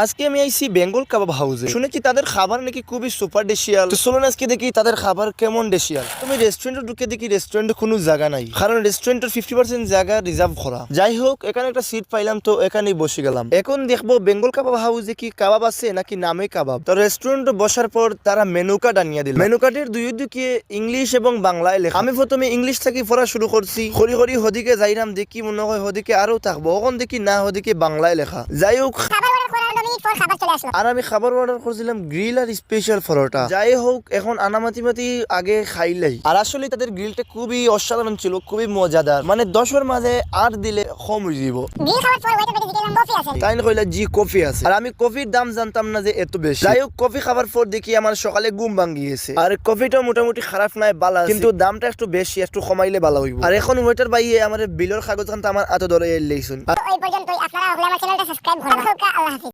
আজকে আমি আইছি বেঙ্গল কাবাব হাউসে। শুনেছি তাদের খাবার নাকি খুবই সুপার ডেশিয়াল। তো চলুন আজকে দেখি তাদের খাবার কেমন ডেশিয়াল। তুমি রেস্টুরেন্টে ঢুকে দেখি রেস্টুরেন্টে কোনো জায়গা নাই, কারণ রেস্টুরেন্টের 50% জায়গা রিজার্ভ করা। যাই হোক, এখানে একটা সিট পাইলাম, তো এখানেই বসে গেলাম। এখন দেখবো বেঙ্গল কাবাব হাউসে কি কাবাব আছে নাকি নামে কাবাব। তো রেস্টুরেন্টে বসার পর তারা মেনু কার্ড আনিয়ে দিল। মেনু কার্ডের দুই দিকে ইংলিশ এবং বাংলায় লেখা। আমি প্রথমে ইংলিশ থেকে পড়া শুরু করছি। হরি হরি হদিকে যাইরাম, দেখি মনে হয় হদিকে আরো থাকবো, ওখান দেখি না হদিকে বাংলায় লেখা। যাই হোক, আর আমি খাবার অর্ডার করছিলাম গ্রিল আর স্পেশাল পরোটা। যাই হোক, এখন আনামাতি আগে খাইলাই। আর আসলে তাদের গ্রিলটা খুবই অসাধারণ ছিল, খুবই মজাদার। মানে 10-এর মাঝে 8 দিলে কম হয়ে যাব। তাই না কইলা জি কফি আছে, আর আমি কফির দাম জানতাম না যে এত বেশি। যাই হোক, কফি খাবার পর দেখি আমার সকালে ঘুম ভাঙ্গি গেছে। আর কফিটা মোটামুটি খারাপ নাই, বালা, কিন্তু দামটা একটু বেশি, একটু কমাইলে ভালো হইব। আর এখন ওয়েটার ভাইয়ে আমার বিলের কাগজ খানটা আমার হাতে ধরে এলেইছুন। ওই পর্যন্তই, আপনারা হলে আমার চ্যানেলটা সাবস্ক্রাইব করুন। আল্লাহ হাফেজ।